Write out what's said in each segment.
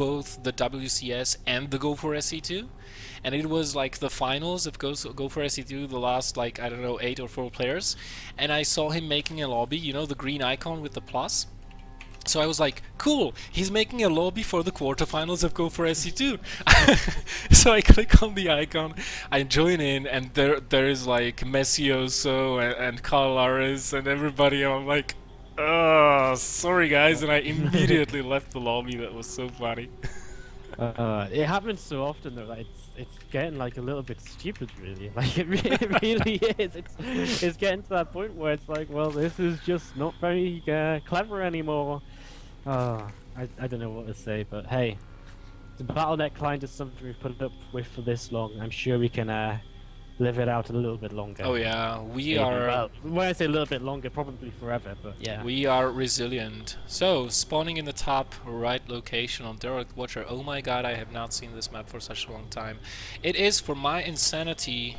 both the WCS and the Go for SC2, and it was like the finals of Go for SC2, the last, like, I don't know, 8 or 4 players, and I saw him making a lobby, you know, the green icon with the plus. So I was like, cool, he's making a lobby for the quarterfinals of Go for SC2. So I click on the icon, I join in, and there is like Messioso and Carl Aris and everybody, and I'm like, oh, sorry guys, and I immediately left the lobby. That was so funny. It happens so often though, like it's getting like a little bit stupid, really. Like it really is. It's getting to that point where it's like, well, this is just not very clever anymore. I don't know what to say, but hey, the BattleNet client is something we've put up with for this long. I'm sure we can live it out a little bit longer. Oh yeah, we Maybe. are. Well, when I say a little bit longer, probably forever, but yeah. We are resilient. So, spawning in the top right location on Derelict Watcher. Oh my god, I have not seen this map for such a long time. It is, for mYinsanity,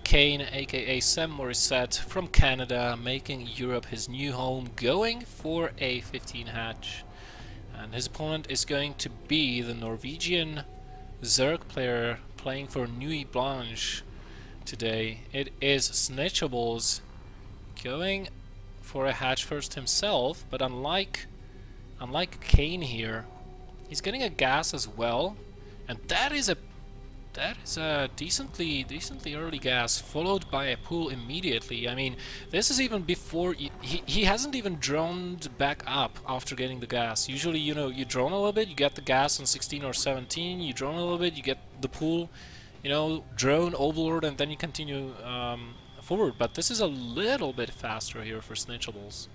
Kane, aka Sam Morissette, from Canada, making Europe his new home, going for a 15 hatch. And his opponent is going to be the Norwegian Zerg player playing for Nuit Blanche today. It is Snitchables going for a hatch first himself, but unlike Kane here, he's getting a gas as well, and that is a decently early gas, followed by a pull immediately. I mean, this is even before he hasn't even droned back up after getting the gas. Usually, you know, you drone a little bit, you get the gas on 16 or 17, you drone a little bit, you get the pull, you know, drone, overlord, and then you continue forward. But this is a little bit faster here for Snitchables.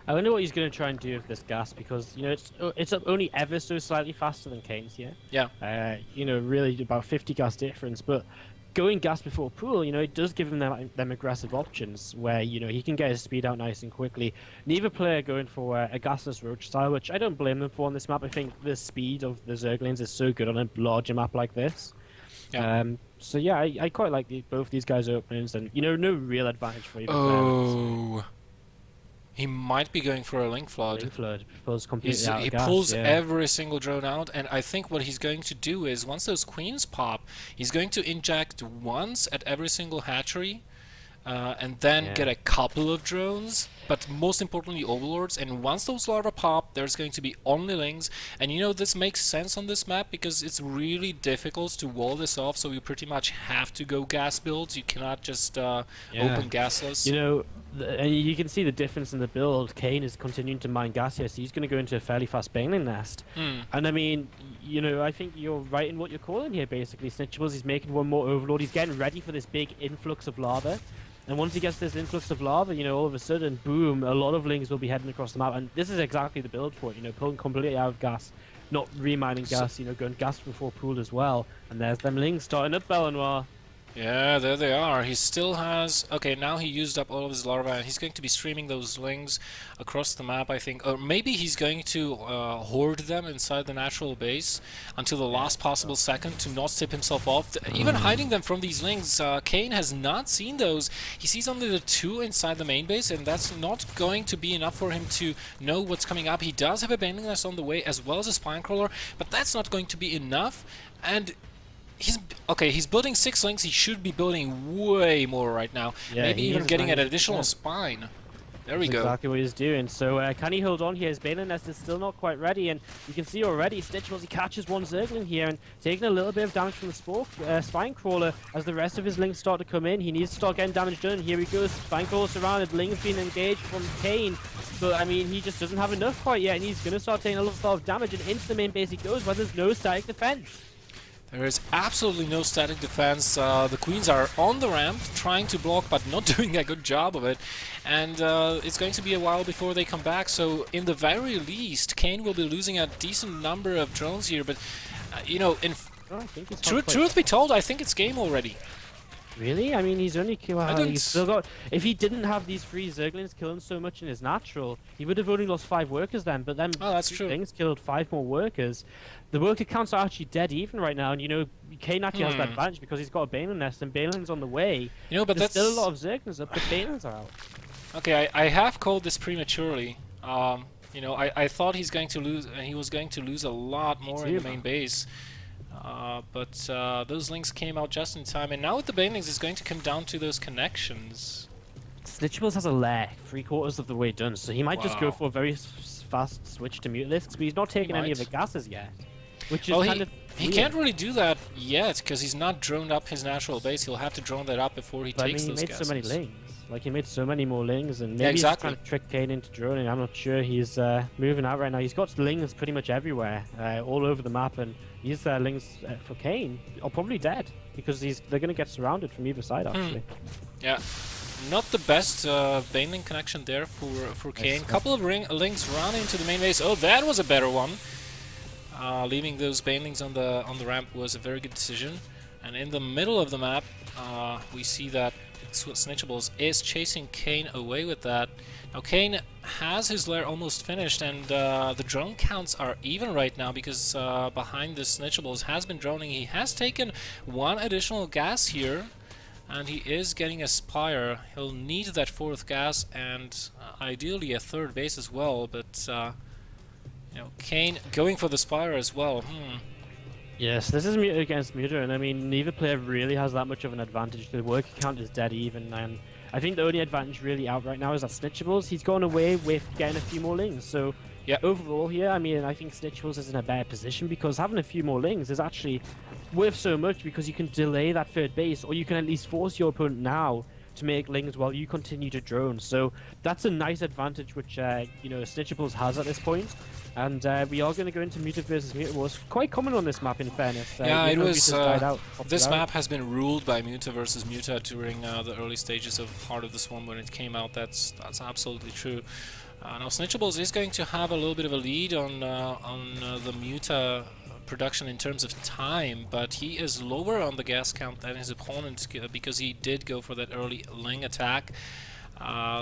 I wonder what he's going to try and do with this gas, because, you know, it's only ever so slightly faster than Kane's here. Yeah. You know, really about 50 gas difference, but going gas before pool, you know, it does give him them aggressive options where, you know, he can get his speed out nice and quickly. Neither player going for a gasless roach style, which I don't blame them for on this map. I think the speed of the Zerglings is so good on a larger map like this. Yeah. So yeah, I quite like both these guys' openings, and, you know, no real advantage for either Oh. He might be going for a Link Flood. Link Flood pulls completely out He of gas, pulls yeah. every single drone out, and I think what he's going to do is, once those queens pop, he's going to inject once at every single hatchery, and then get a couple of drones, but most importantly overlords, and once those larvae pop, there's going to be only lings, and you know, this makes sense on this map because it's really difficult to wall this off, so you pretty much have to go gas builds. You cannot just open gasless. You know, and you can see the difference in the build. Kane is continuing to mine gas here, so he's going to go into a fairly fast baneling nest. And I mean, you know, I think you're right in what you're calling here, basically. Snitchables, he's making one more overlord. He's getting ready for this big influx of lava. And once he gets this influx of lava, you know, all of a sudden, boom, a lot of lings will be heading across the map. And this is exactly the build for it, you know, pulling completely out of gas, not remining gas, you know, going gas before pool as well. And there's them lings starting up Belenoir. Yeah, there they are. He still has... Okay, now he used up all of his larvae, and he's going to be streaming those lings across the map, I think. Or maybe he's going to hoard them inside the natural base until the last possible second to not tip himself off. Even hiding them from these lings, Kane has not seen those. He sees only the 2 inside the main base, and that's not going to be enough for him to know what's coming up. He does have a baneling nest on the way, as well as a spine crawler, but that's not going to be enough. And... he's building 6 links. He should be building way more right now. Yeah, maybe even getting an additional spine. There we go. Exactly what he's doing. So can he hold on here? His baneling nest is still not quite ready, and you can see already Snitchables, he catches one Zergling here and taking a little bit of damage from the spine crawler as the rest of his lings start to come in. He needs to start getting damage done. Here he goes. Spine crawler surrounded. Lings being engaged from Kane, but I mean, he just doesn't have enough quite yet, and he's going to start taking a lot of damage, and into the main base he goes where there's no static defense. There is absolutely no static defense. The queens are on the ramp, trying to block, but not doing a good job of it. And it's going to be a while before they come back, so in the very least, Kane will be losing a decent number of drones here. But, you know, truth be told, I think it's game already. Really? I mean, he's only he's still got... If he didn't have these 3 Zerglings killing so much in his natural, he would have only lost 5 workers then, but then that's true. Things killed 5 more workers. The worker counts are actually dead even right now, and, you know, Kane actually has that advantage because he's got a baneling nest, and baneling's on the way. You know, but there's still a lot of Zerglings up, but banelings are out. Okay, I have called this prematurely. You know, I thought he's going to lose. He was going to lose a lot more in the main base. But those links came out just in time, and now with the banelings, it's going to come down to those connections. Snitchables has a lair 3/4 of the way done, so he might just go Wow. for a very fast switch to Mutalisks, but he's not taking any of the gases yet, which is Well, kind of he weird. can't really do that yet because he's not droned up his natural base. He'll have to drone that up before he But I takes mean, those he made gases. so many lings. Like, he made so many more lings, and maybe Yeah, he's exactly. trying to trick Kane into droning. I'm not sure. He's moving out right now. He's got lings pretty much everywhere, all over the map, and these lings for Kane are probably dead because they're going to get surrounded from either side, actually. Yeah, not the best baneling connection there for Kane. Couple of links run into the main base. Oh, that was a better one. Leaving those banelings on the ramp was a very good decision. And in the middle of the map, we see that Snitchables is chasing Kane away with that. Now Kane has his lair almost finished, and the drone counts are even right now because behind the Snitchables has been droning. He has taken one additional gas here, and he is getting a Spire. He'll need that 4th gas and ideally a 3rd base as well, but you know, Kane going for the Spire as well. Yes, this is Muta against Muta, and I mean, neither player really has that much of an advantage. The worker count is dead even, and I think the only advantage really out right now is that Snitchables, he's gone away with getting a few more lings. So Yeah. overall here, I mean, I think Snitchables is in a better position because having a few more lings is actually worth so much because you can delay that 3rd base, or you can at least force your opponent now to make lings while you continue to drone. So that's a nice advantage which you know, Snitchables has at this point. And we are going to go into Muta versus Muta. It was quite common on this map, in fairness. Yeah, it was. Opted This out. map has been ruled by Muta versus Muta during the early stages of Heart of the Swarm when it came out. That's absolutely true. Now Snitchables is going to have a little bit of a lead on the Muta production in terms of time, but he is lower on the gas count than his opponent because he did go for that early ling attack.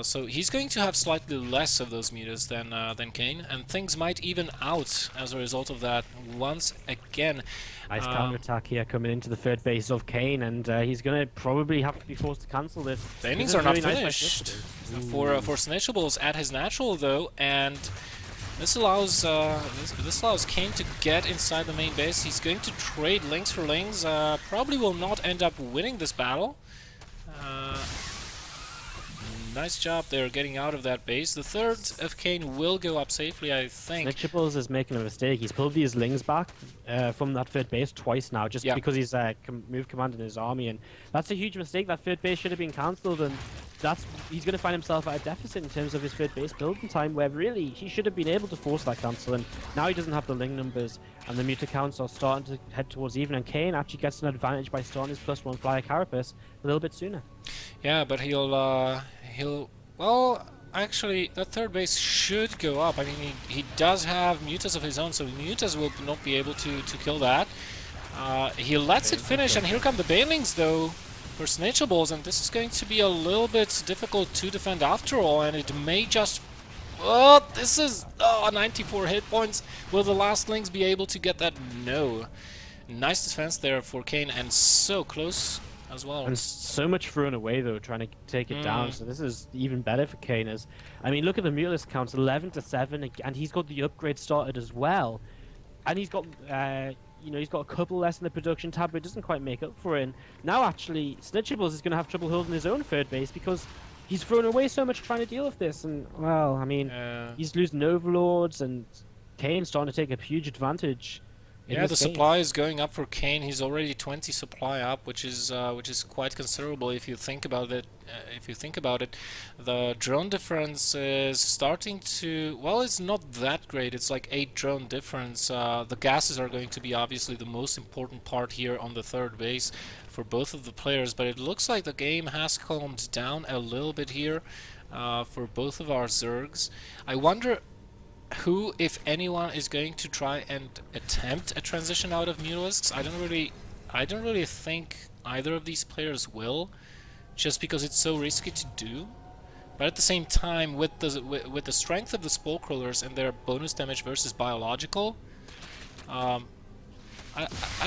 So he's going to have slightly less of those mutas than Kane, and things might even out as a result of that once again. Nice counter-attack here coming into the 3rd base of Kane, and he's going to probably have to be forced to cancel this. Banelings This is are not really nice by finished Snitchables. for Snitchables at his natural though, and this allows this allows Kane to get inside the main base. He's going to trade links for links. Probably will not end up winning this battle. Nice job there getting out of that base. The 3rd of Kane will go up safely, I think. Snitchables is making a mistake. He's pulled these lings back from that 3rd base twice now, just because he's moved command in his army, and that's a huge mistake. That 3rd base should have been cancelled, and he's going to find himself at a deficit in terms of his 3rd base building time, where really he should have been able to force that cancel, and now he doesn't have the ling numbers, and the Muta counts are starting to head towards even, and Kane actually gets an advantage by starting his +1 flyer carapace a little bit sooner. Yeah, but he'll well, actually that 3rd base should go up. I mean, he does have mutas of his own, so mutas will not be able to kill that. He lets it finish, and here come the banelings though for Snitchables, and this is going to be a little bit difficult to defend after all, and it may just... Oh, this is 94 hit points. Will the last links be able to get that? No. Nice defense there for Kane, and so close as well. And so much thrown away though, trying to take it down. So this is even better for Kane. I mean, look at the Mutalisk counts, 11-7, and he's got the upgrade started as well. And he's got, you know, he's got a couple less in the production tab, but it doesn't quite make up for it. Now, actually, Snitchables is going to have trouble holding his own 3rd base because he's thrown away so much trying to deal with this. And well, I mean, he's losing overlords, and Kane's starting to take a huge advantage. Yeah, the supply is going up for Kane. He's already 20 supply up, which is quite considerable if you think about it. The drone difference is starting to, well, it's not that great. It's like 8 drone difference. The gases are going to be obviously the most important part here on the 3rd base for both of the players, but it looks like the game has calmed down a little bit here for both of our Zergs. I wonder who, if anyone, is going to try and attempt a transition out of Mutalisks. I don't really think either of these players will, just because it's so risky to do. But at the same time, with the strength of the Spore Crawlers and their bonus damage versus biological, I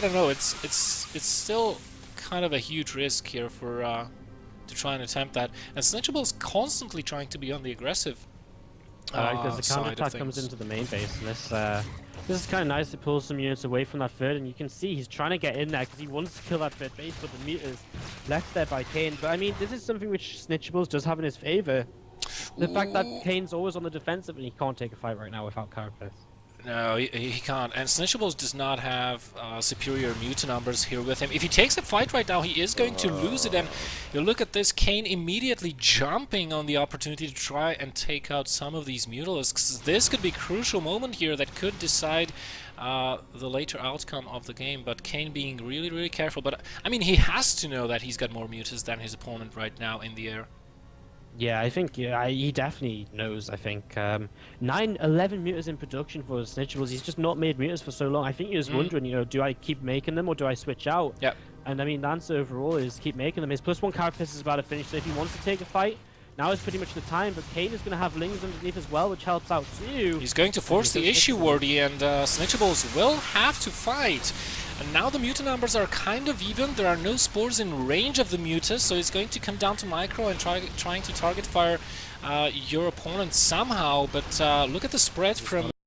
don't know. It's still kind of a huge risk here for to try and attempt that. And Snitchables constantly trying to be on the aggressive. Because the counter attack comes into the main base, and this is kind of nice. It pulls some units away from that third, and you can see he's trying to get in there because he wants to kill that third base, but the muters left there by Kane. But I mean, this is something which Snitchables does have in his favor. The fact that Kane's always on the defensive and he can't take a fight right now without Carapace. No, he can't. And Snitchables does not have superior mutant numbers here with him. If he takes a fight right now, he is going to lose it. And you look at this, Kane immediately jumping on the opportunity to try and take out some of these Mutalisks. This could be a crucial moment here that could decide the later outcome of the game. But Kane being really, really careful. But I mean, he has to know that he's got more mutants than his opponent right now in the air. Yeah, I think he definitely knows. I think 11 meters in production for Snitchables. He's just not made meters for so long. I think he was wondering, you know, do I keep making them or do I switch out? Yep. And I mean, the answer overall is keep making them. His +1 carapace is about to finish, so if he wants to take a fight, now is pretty much the time. But Kane is going to have Lings underneath as well, which helps out too. He's going to force the issue, Wordy, and Snitchables will have to fight. And now the mutant numbers are kind of even. There are no spores in range of the mutas, so it's going to come down to micro and trying to target fire your opponent somehow. But look at the spread from